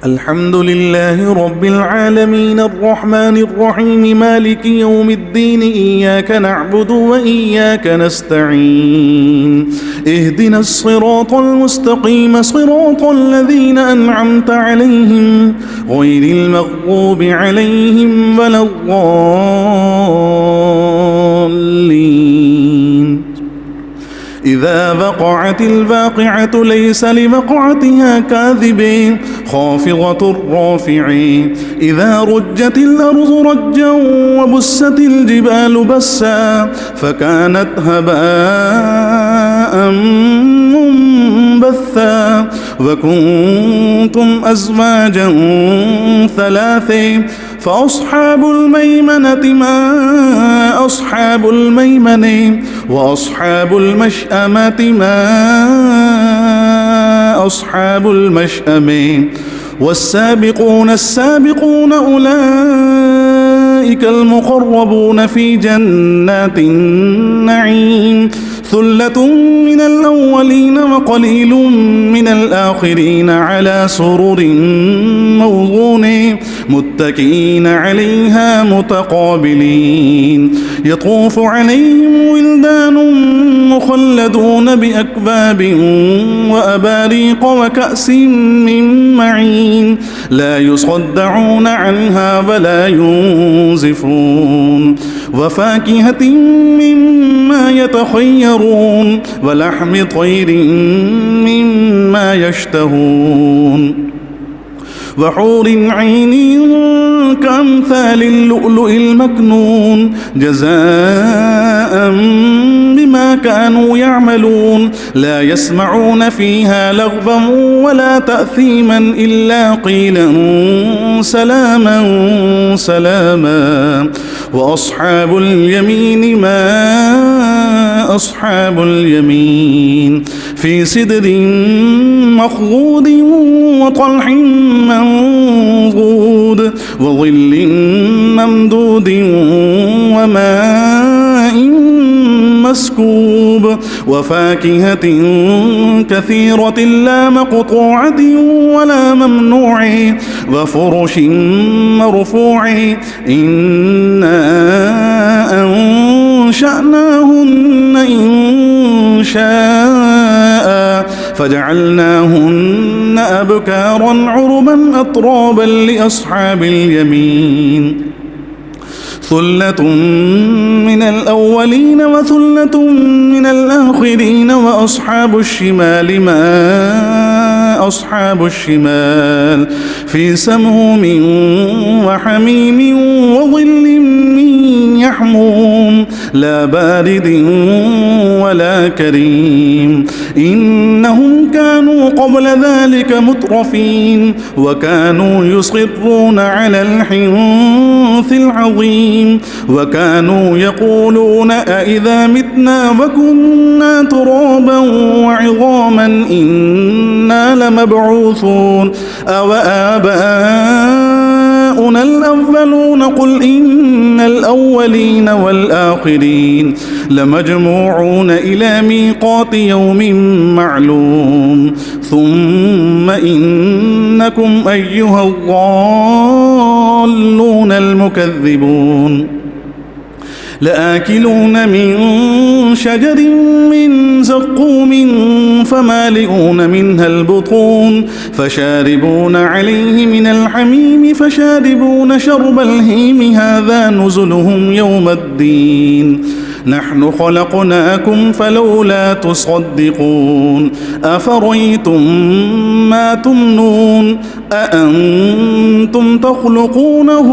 الحمد لله رب العالمين الرحمن الرحيم مالك يوم الدين إياك نعبد وإياك نستعين اهدنا الصراط المستقيم صراط الذين أنعمت عليهم غير المغضوب عليهم ولا الضالين. إذا وقعت الواقعة ليس لوقعتها كاذب خافضة رافعة إذا رجت الأرض رجا وبست الجبال بسا فكانت هباء منبثا وكنتم أزواجا ثلاثة فأصحاب الميمنة ما أصحاب الميمنة وأصحاب المشأمة ما أصحاب المشأمة والسابقون السابقون أولئك المقربون في جنات النعيم ثلة من الأولين وقليل من الآخرين على سرر موضونة متكئين عليها متقابلين يطوف عليهم ولدان مخلدون بأكواب وأباريق وكأس من معين لا يصدعون عنها ولا ينزفون وفاكهة مما يتخيرون ولحم طير مما يشتهون وحور عين كأمثال اللؤلؤ المكنون جزاء بما كانوا يعملون لا يسمعون فيها لغوا ولا تأثيما إلا قيلا سلاما سلاما وأصحاب اليمين ما أصحاب اليمين في سدر مخضود وطلح منضود وظل ممدود وماء مسكوب وفاكهة كثيرة لا مقطوعة ولا ممنوع وفرش مرفوع إنا أنشأناهن إن شاء فجعلناهن أبكارا عربا أترابا لأصحاب اليمين ثلة من الأولين وثلة من الآخرين وأصحاب الشمال ما أصحاب الشمال في سموم وحميم وظل من يحموم لا بارد ولا كريم إنهم كانوا قبل ذلك مترفين وكانوا يصرون على الحنث العظيم وكانوا يقولون أئذا متنا وكنا ترابا وعظاما إنا لمبعوثون أو آباؤنا الأولون قل إن الأولين والآخرين لمجموعون إلى ميقات يوم معلوم ثم إنكم أيها الضالون المكذبون لآكلون من شجر من زقوم فمالئون منها البطون فشاربون عليه من الحميم فشاربون شرب الهيم هذا نزلهم يوم الدين نحن خلقناكم فلولا تصدقون أفريتم ما تمنون أأنتم تخلقونه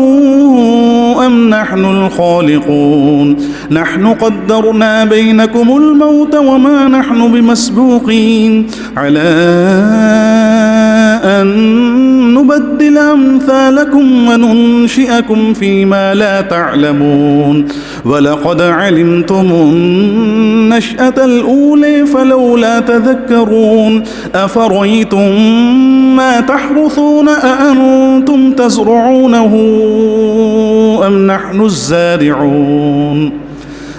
أم نحن الخالقون نحن قدرنا بينكم الموت وما نحن بمسبوقين على أن نبدل أمثالكم وننشئكم فيما لا تعلمون ولقد علمتم النشأة الأولى فلولا تذكرون أفرأيتم ما تحرثون أأنتم تزرعونه أم نحن الزارعون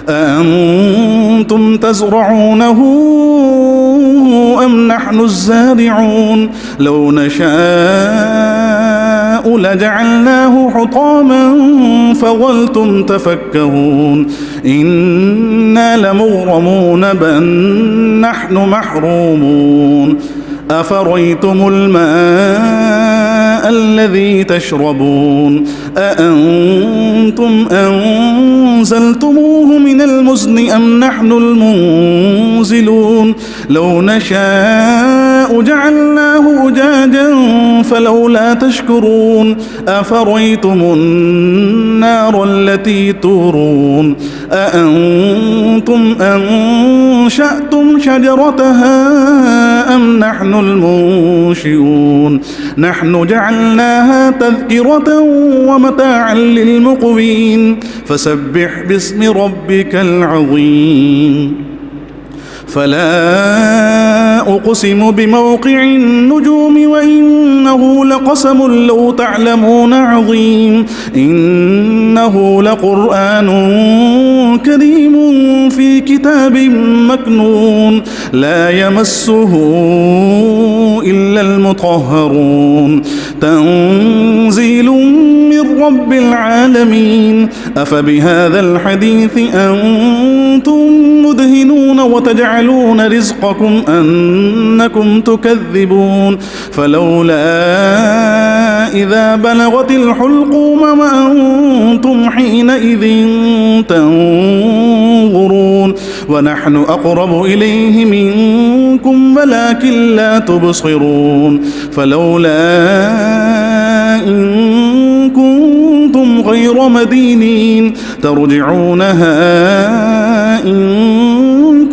أأنتم تزرعونه أم نحن الزارعون لو نشاء نشاء لجعلناه حطاما فظلتم تفكهون إنا لمغرمون بل نحن محرومون أفرأيتم الماء الذي تشربون أأنتم أنزلتموه من المزن أم نحن المنزلون لو نشاء جعلناه أجاجا فلولا تشكرون أفرأيتم النار التي تورون أأنتم أنشأتم شجرتها أم نحن المنشئون نحن جعلناها تذكرة ومتاعا للمقوين فسبح باسم ربك العظيم فلا أقسم بموقع النجوم وإنه لقسم لو تعلمون عظيم إنه لقرآن كريم في كتاب مكنون لا يمسه إلا المطهرون تنزيل من رب العالمين أفبهذا الحديث أنتم مدهنون وتجعلون رزقكم أنكم تكذبون فلولا إذا بلغت الحلقوم وأنتم حينئذ تنظرون ونحن أقرب إليه منكم ولكن لا تبصرون فلولا إن كنتم غير مدينين ترجعونها إن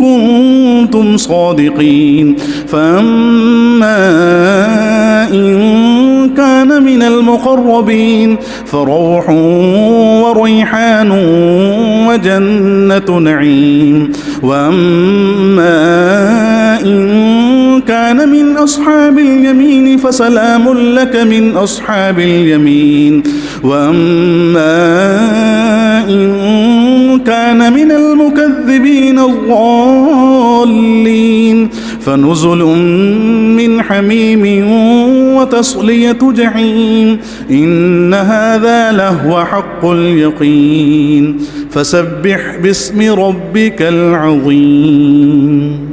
كنتم صادقين فأما إن كان من المقربين فروح وريحان وجنة نعيم وأما إن كان من أصحاب اليمين فسلام لك من أصحاب اليمين وأما إن كان من المكذبين الضالين فنزل من حميم وتصلية جحيم إن هذا لهو حق اليقين فسبح باسم ربك العظيم